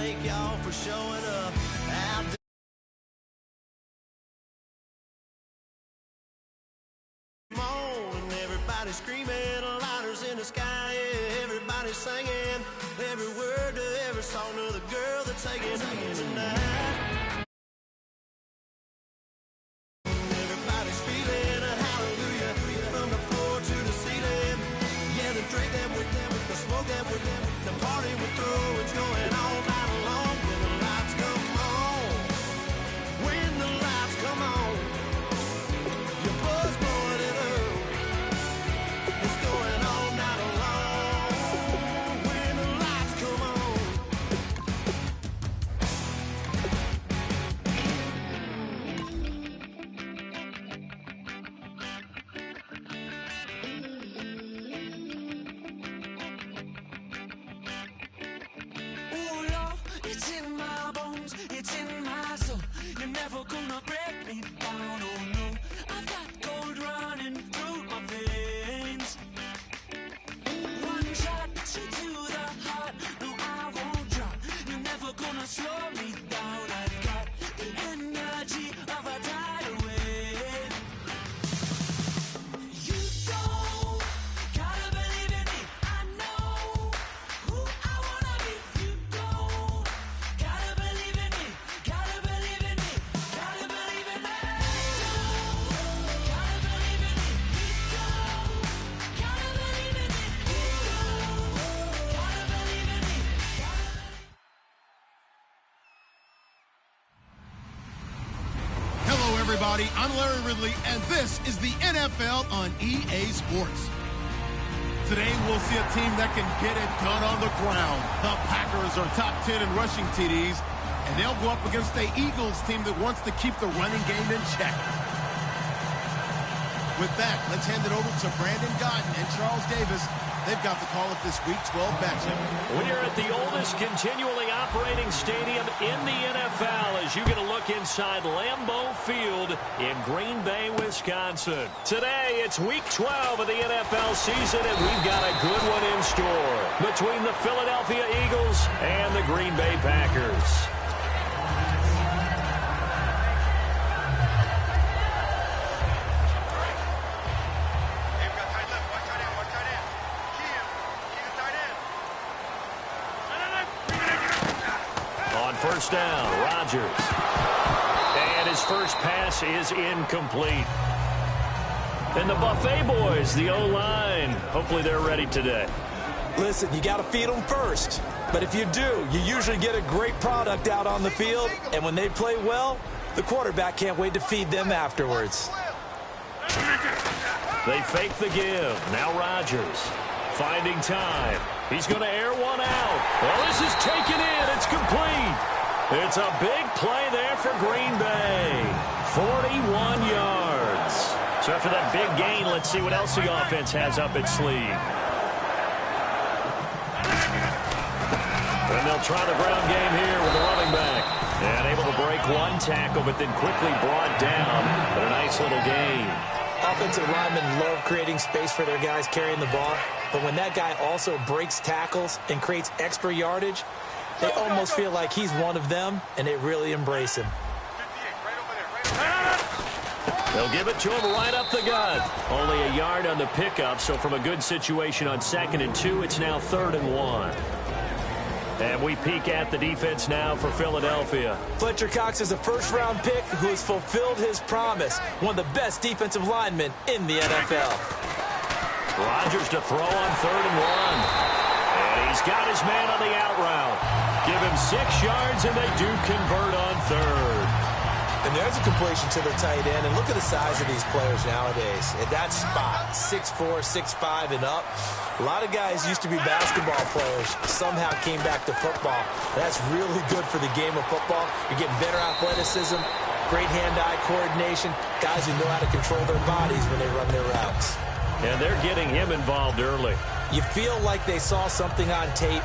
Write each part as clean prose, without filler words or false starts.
thank y'all for showing up. Everybody's screaming, lighters in the sky, yeah, everybody's singing every word to every song of the girl that's taking tonight. Everybody's feeling a hallelujah from the floor to the ceiling. Yeah, the drink that with them, the smoke that with them, the party we're through, it's going all night long. When the lights come on, when the lights come on, your buzz blowing it up. It's going all night long when the lights come on. Oh, love, it's in my bones, it's in my soul. You're never gonna break me down, oh no. I've got gold running through my veins. One shot, straight to the heart. No, I won't drop. You're never gonna slow me down. I've got the energy of a tidal wave. You don't gotta believe in me. I know who I wanna be. You don't gotta believe in me. Gotta believe in me. Gotta believe in me. Don't gotta believe in me. You don't gotta believe in me. You don't gotta believe in me. Hello, everybody. I'm Larry Ridley, and this is the NFL on EA Sports. Today, we'll see a team that can get it done on the ground. The Packers are top 10 in rushing TDs, and they'll go up against the Eagles team that wants to keep the running game in check. With that, let's hand it over to Brandon Godden and Charles Davis. They've got the call of this Week 12 matchup. We're at the oldest continually operating stadium in the NFL as you get a look inside Lambeau Field in Green Bay, Wisconsin. Today, it's Week 12 of the NFL season, and we've got a good one in store between the Philadelphia Eagles and the Green Bay Packers. First down, Rodgers. And his first pass is incomplete. And the Buffet boys, the O-line, hopefully they're ready today. Listen, you got to feed them first. But if you do, you usually get a great product out on the field. And when they play well, the quarterback can't wait to feed them afterwards. They fake the give. Now Rodgers finding time. He's going to air one out. Well, this is taken in. It's complete. It's a big play there for Green Bay. 41 yards. So after that big gain, let's see what else the offense has up its sleeve. And they'll try the ground game here with the running back. And able to break one tackle, but then quickly brought down. But a nice little gain. Offensive linemen love creating space for their guys carrying the ball. But when that guy also breaks tackles and creates extra yardage, they almost feel like he's one of them, and they really embrace him. They'll give it to him right up the gut. Only a yard on the pickup, so from a good situation on 2nd and 2, it's now 3rd and 1. And we peek at the defense now for Philadelphia. Fletcher Cox is a first-round pick who has fulfilled his promise. One of the best defensive linemen in the NFL. Rodgers to throw on 3rd and 1. And he's got his man on the out route. Give him 6 yards, and they do convert on 3rd. And there's a completion to the tight end. And look at the size of these players nowadays. At that spot, 6'4", 6'5", and up. A lot of guys used to be basketball players, somehow came back to football. That's really good for the game of football. You're getting better athleticism, great hand-eye coordination, guys who know how to control their bodies when they run their routes. And they're getting him involved early. You feel like they saw something on tape,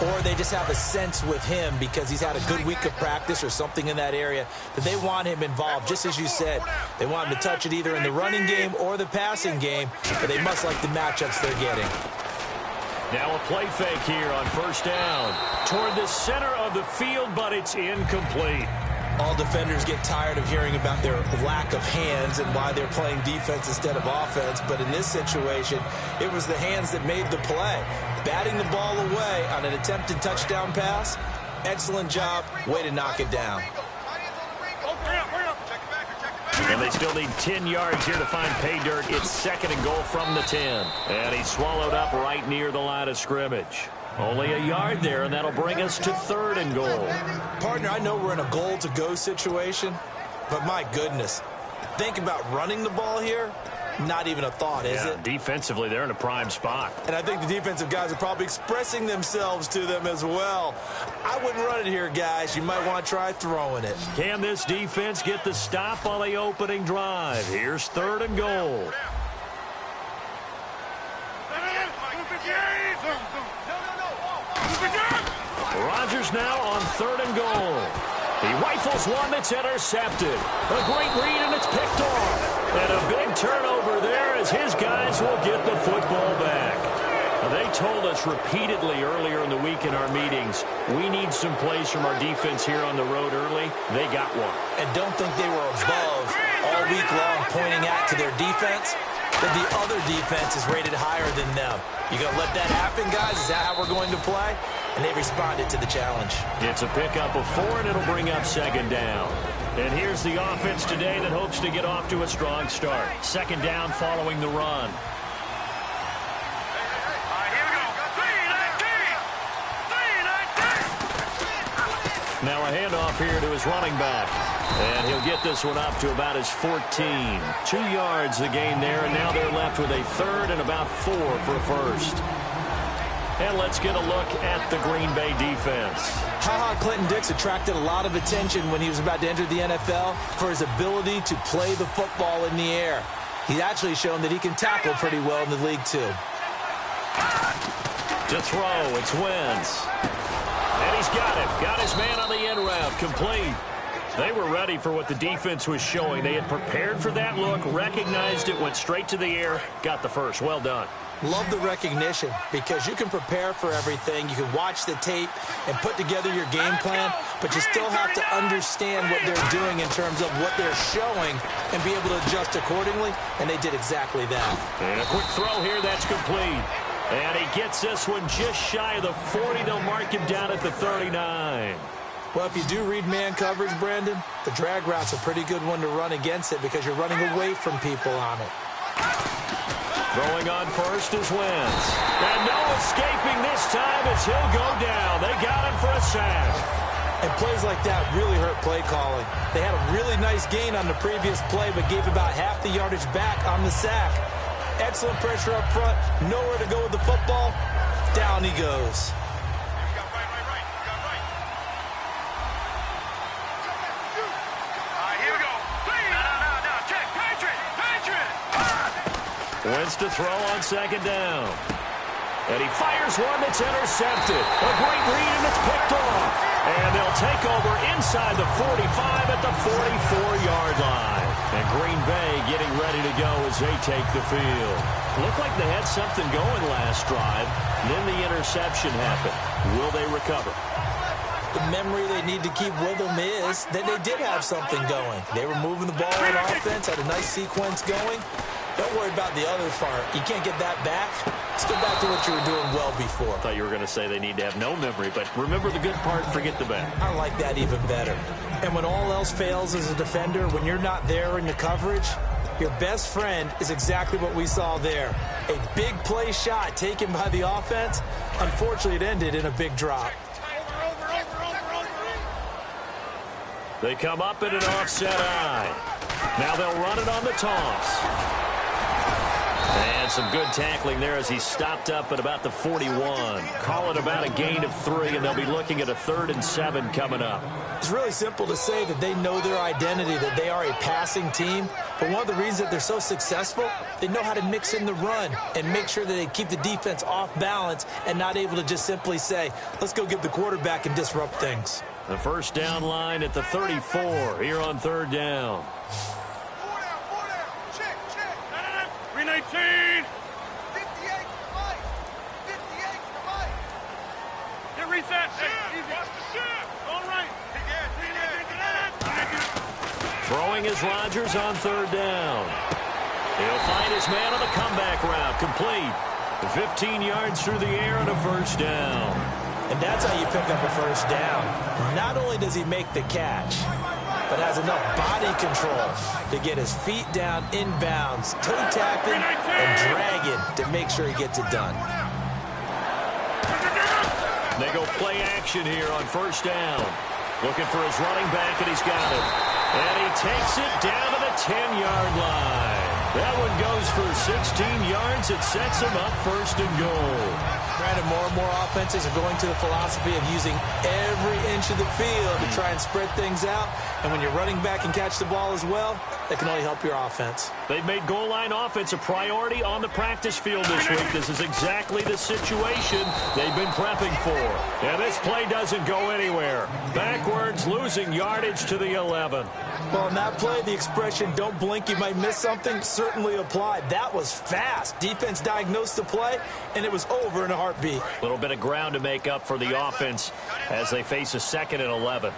or they just have a sense with him because he's had a good week of practice or something in that area that they want him involved. Just as you said, they want him to touch it either in the running game or the passing game, but they must like the matchups they're getting. Now a play fake here on first down. Toward the center of the field, but it's incomplete. All defenders get tired of hearing about their lack of hands and why they're playing defense instead of offense. But in this situation, it was the hands that made the play. Batting the ball away on an attempted touchdown pass. Excellent job. Way to knock it down. And they still need 10 yards here to find pay dirt. It's 2nd and goal from the 10. And he's swallowed up right near the line of scrimmage. Only a yard there, and that'll bring us to 3rd and goal. Partner, I know we're in a goal-to-go situation, but my goodness, think about running the ball here. Not even a thought, is it? Defensively, they're in a prime spot. And I think the defensive guys are probably expressing themselves to them as well. I wouldn't run it here, guys. You might want to try throwing it. Can this defense get the stop on the opening drive? Here's 3rd and goal. Rodgers now on 3rd and goal. He rifles one that's intercepted. A great read, and it's picked off. And a big turnover there as his guys will get the football back. Now, they told us repeatedly earlier in the week in our meetings, we need some plays from our defense here on the road early. They got one. And don't think they were above all week long pointing out to their defense that the other defense is rated higher than them. You going to let that happen, guys? Is that how we're going to play? And they responded to the challenge. It's a pickup of 4, and it'll bring up 2nd down. And here's the offense today that hopes to get off to a strong start. 2nd down following the run. Now a handoff here to his running back. And he'll get this one up to about his 14. 2 yards the gain there, and now they're left with a 3rd and about 4 for a first. And let's get a look at the Green Bay defense. Ha-Ha Clinton-Dix attracted a lot of attention when he was about to enter the NFL for his ability to play the football in the air. He's actually shown that he can tackle pretty well in the league, too. To throw, it's Wentz. And he's got it. Got his man on the end route, complete. They were ready for what the defense was showing. They had prepared for that look, recognized it, went straight to the air, got the first. Well done. Love the recognition because you can prepare for everything. You can watch the tape and put together your game plan, but you still have to understand what they're doing in terms of what they're showing and be able to adjust accordingly, and they did exactly that. And a quick throw here, that's complete. And he gets this one just shy of the 40. They'll mark him down at the 39. Well, if you do read man coverage, Brandon, the drag route's a pretty good one to run against it because you're running away from people on it. Throwing on first is Wentz. And no escaping this time as he'll go down. They got him for a sack. And plays like that really hurt play calling. They had a really nice gain on the previous play, but gave about half the yardage back on the sack. Excellent pressure up front. Nowhere to go with the football. Down he goes. Wentz to throw on 2nd down. And he fires one that's intercepted. A great read, and it's picked off. And they'll take over inside the 45 at the 44-yard line. And Green Bay getting ready to go as they take the field. Looked like they had something going last drive. Then the interception happened. Will they recover? The memory they need to keep with them is that they did have something going. They were moving the ball on offense, had a nice sequence going. Don't worry about the other part. You can't get that back. Let's go back to what you were doing well before. I thought you were going to say they need to have no memory, but remember the good part, forget the bad. I like that even better. And when all else fails as a defender, when you're not there in the coverage, your best friend is exactly what we saw there. A big play shot taken by the offense. Unfortunately, it ended in a big drop. They come up in an offset eye. Now they'll run it on the toss. And some good tackling there as he stopped up at about the 41. Call it about a gain of 3, and they'll be looking at a 3rd and 7 coming up. It's really simple to say that they know their identity, that they are a passing team. But one of the reasons that they're so successful, they know how to mix in the run and make sure that they keep the defense off balance and not able to just simply say, let's go get the quarterback and disrupt things. The first down line at the 34 here on 3rd down. 319. 58. reset. Hey, easy. All right. Throwing is Rodgers on third down. He'll find his man on the comeback route. Complete. 15 yards through the air and a first down. And that's how you pick up a first down. Not only does he make the catch, but has enough body control to get his feet down inbounds, toe tapping and dragging to make sure he gets it done. They go play action here on first down. Looking for his running back, and he's got it. And he takes it down to the 10-yard line. That one goes for 16 yards. It sets him up first and goal. Granted, more and more offenses are going to the philosophy of using every inch of the field to try and spread things out. And when your running back can catch the ball as well, that can only help your offense. They've made goal line offense a priority on the practice field this week. This is exactly the situation they've been prepping for. And this play doesn't go anywhere. Backwards, losing yardage to the 11. Well, in that play, the expression, don't blink, you might miss something, certainly applied. That was fast. Defense diagnosed the play, and it was over in a heartbeat. A little bit of ground to make up for the offense as they face a 2nd and 11.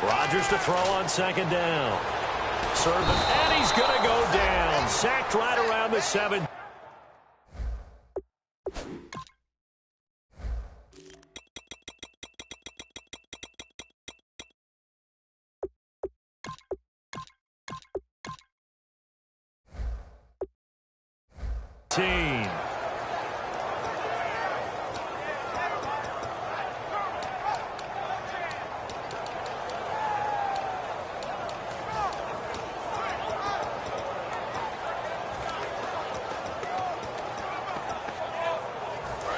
Rodgers to throw on 2nd down. Serve him, and he's going to go down. Sacked right around the 7.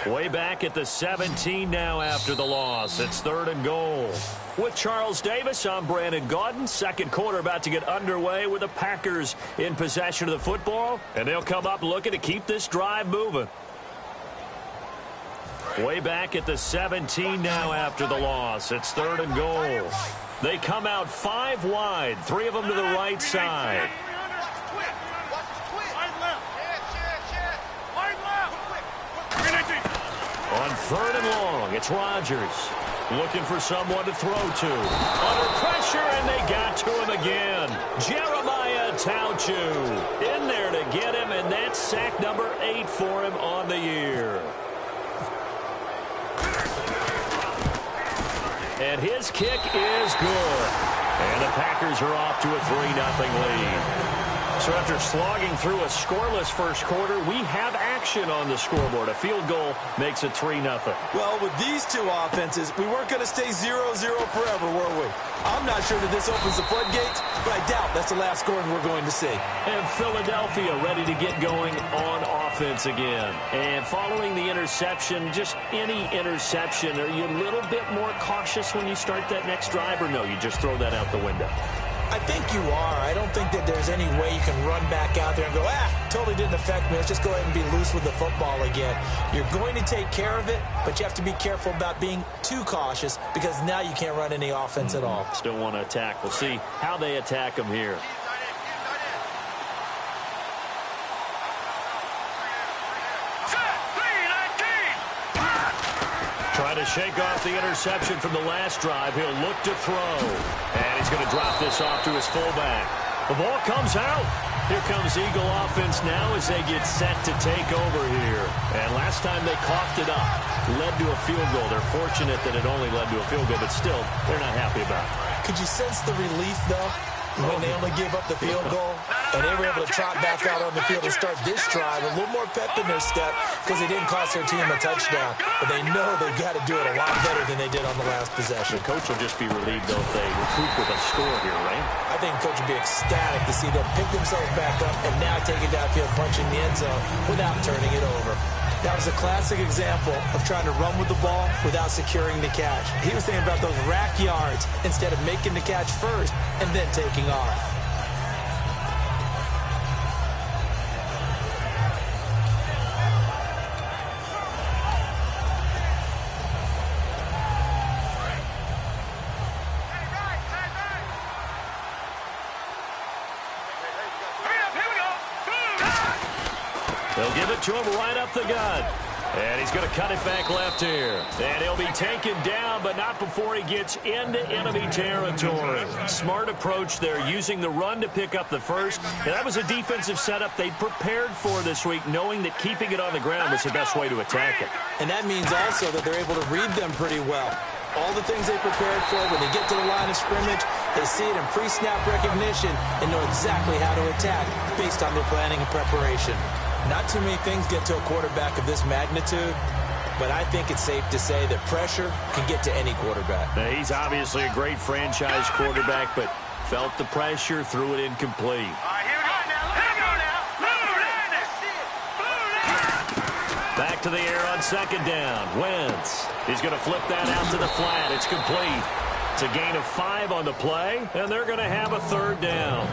Way back at the 17 now after the loss. It's 3rd and goal. With Charles Davis, I'm Brandon Gaudin. Second quarter about to get underway with the Packers in possession of the football. And they'll come up looking to keep this drive moving. Way back at the 17 now after the loss. It's 3rd and goal. They come out 5 wide. 3 of them to the right side. On 3rd and long, it's Rodgers. Looking for someone to throw to. Under pressure, and they got to him again. Jeremiah Tauchu in there to get him, and that's sack number 8 for him on the year. And his kick is good. And the Packers are off to a 3-0 lead. So after slogging through a scoreless first quarter, we have action on the scoreboard. A field goal makes it 3-0. Well, with these two offenses, we weren't going to stay 0-0 forever, were we? I'm not sure that this opens the floodgates, but I doubt that's the last scoring we're going to see. And Philadelphia ready to get going on offense again. And following the interception, just any interception, are you a little bit more cautious when you start that next drive, or no, you just throw that out the window? I think you are. I don't think that there's any way you can run back out there and go, totally didn't affect me. Let's just go ahead and be loose with the football again. You're going to take care of it, but you have to be careful about being too cautious because now you can't run any offense at all. Still want to attack. We'll see how they attack them here. Trying to shake off the interception from the last drive. He'll look to throw. And he's going to drop this off to his fullback. The ball comes out. Here comes Eagle offense now as they get set to take over here. And last time they coughed it up, led to a field goal. They're fortunate that it only led to a field goal, but still, they're not happy about it. Could you sense the relief, though, when they only gave up the field goal? And they were able to trot back out on the field and start this drive. A little more pep in their step because they didn't cost their team a touchdown. But they know they've got to do it a lot better than they did on the last possession. The coach will just be relieved, though, if they recoup with a score here, right? I think the coach will be ecstatic to see them pick themselves back up and now take it downfield, punching the end zone without turning it over. That was a classic example of trying to run with the ball without securing the catch. He was thinking about those rack yards instead of making the catch first and then taking off. to him right up the gut. And he's going to cut it back left here. And he'll be taken down, but not before he gets into enemy territory. Smart approach there, using the run to pick up the first. And that was a defensive setup they prepared for this week, knowing that keeping it on the ground was the best way to attack it. And that means also that they're able to read them pretty well. All the things they prepared for, when they get to the line of scrimmage, they see it in pre-snap recognition and know exactly how to attack based on their planning and preparation. Not too many things get to a quarterback of this magnitude, but I think it's safe to say that pressure can get to any quarterback. Now, he's obviously a great franchise quarterback, but felt the pressure, threw it incomplete. Back to the air on second down. Wentz. He's going to flip that out to the flat. It's complete. It's a gain of 5 on the play, and they're going to have a third down.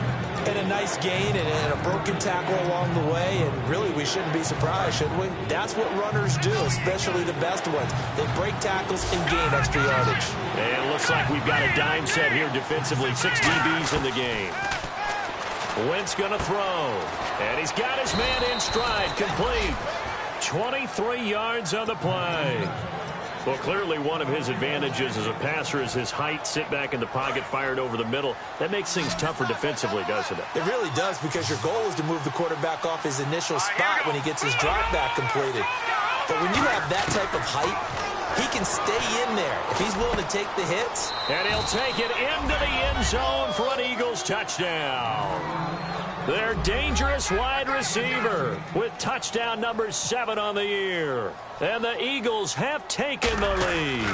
And a nice gain and a broken tackle along the way, and really we shouldn't be surprised, should we? That's what runners do, especially the best ones. They break tackles and gain extra yardage. And it looks like we've got a dime set here defensively. 6 DBs in the game. Wentz going to throw. And he's got his man in stride. Complete. 23 yards on the play. Well, clearly one of his advantages as a passer is his height. Sit back in the pocket, fired over the middle. That makes things tougher defensively, doesn't it? It really does, because your goal is to move the quarterback off his initial spot when he gets his drop back completed. But when you have that type of height, he can stay in there if he's willing to take the hits. And he'll take it into the end zone for an Eagles touchdown. Their dangerous wide receiver with touchdown number 7 on the year. And the Eagles have taken the lead.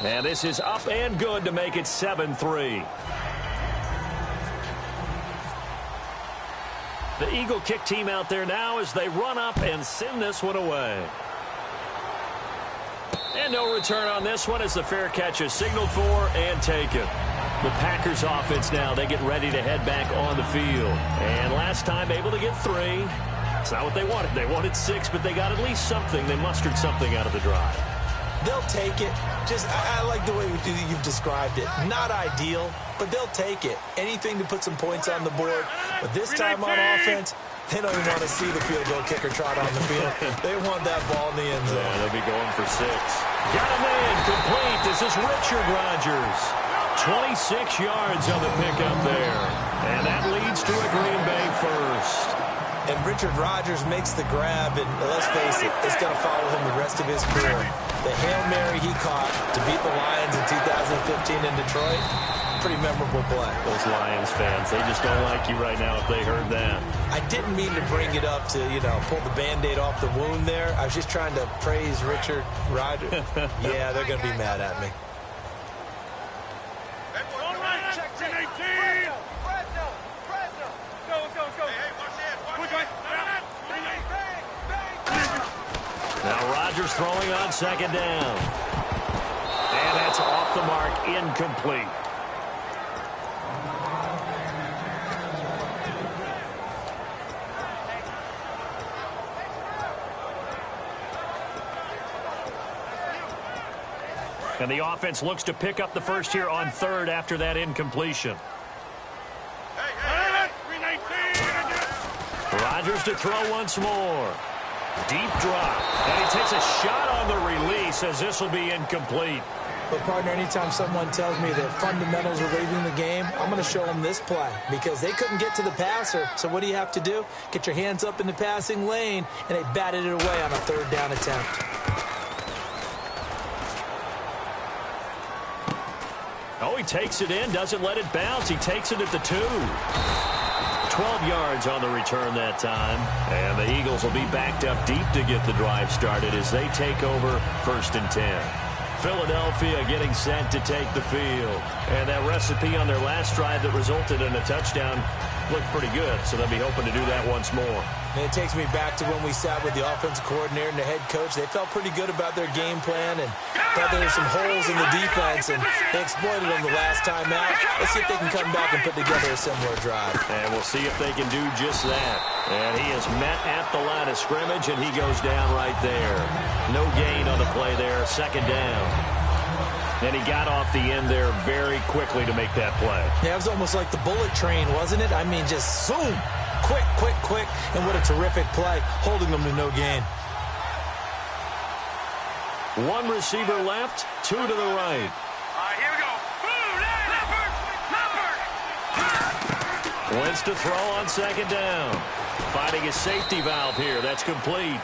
And this is up and good to make it 7-3. The Eagle kick team out there now as they run up and send this one away. And no return on this one as the fair catch is signaled for and taken. The Packers offense now, they get ready to head back on the field. And last time able to get 3. It's not what they wanted. They wanted 6, but they got at least something. They mustered something out of the drive. They'll take it. I like the way you've described it. Not ideal, but they'll take it. Anything to put some points on the board. But this time on offense, they don't even want to see the field goal kicker trot on the field. They want that ball in the end zone. Yeah, they'll be going for 6. Got him in. Complete. This is Richard Rodgers. 26 yards on the pickup there. And that leads to a Green Bay first. And Richard Rodgers makes the grab, and let's face it, it's going to follow him the rest of his career. The Hail Mary he caught to beat the Lions in 2015 in Detroit, pretty memorable play. Those Lions fans, they just don't like you right now if they heard that. I didn't mean to bring it up to, pull the Band-Aid off the wound there. I was just trying to praise Richard Rodgers. Yeah, they're going to be mad at me. Now Rodgers throwing on second down. And that's off the mark, incomplete. And the offense looks to pick up the first here on third after that incompletion. Rodgers to throw once more. Deep drop. And he takes a shot on the release as this will be incomplete. But, partner, anytime someone tells me that fundamentals are leaving the game, I'm going to show them this play because they couldn't get to the passer. So what do you have to do? Get your hands up in the passing lane, and they batted it away on a third down attempt. Oh, he takes it in, doesn't let it bounce. He takes it at the 2. 12 yards on the return that time. And the Eagles will be backed up deep to get the drive started as they take over 1st and 10. Philadelphia getting set to take the field. And that recipe on their last drive that resulted in a touchdown looked pretty good, so they'll be hoping to do that once more. And it takes me back to when we sat with the offensive coordinator and the head coach. They felt pretty good about their game plan and thought there were some holes in the defense, and they exploited them the last time out. Let's see if they can come back and put together a similar drive. And we'll see if they can do just that. And he is met at the line of scrimmage, and he goes down right there. No gain on the play there, 2nd down. And he got off the end there very quickly to make that play. Yeah, it was almost like the bullet train, wasn't it? I mean, just zoom, Quick, and what a terrific play, holding them to no gain. One receiver left, two to the right. All right, here we go. Boom, Wentz to throw on second down. Finding a safety valve here. That's complete.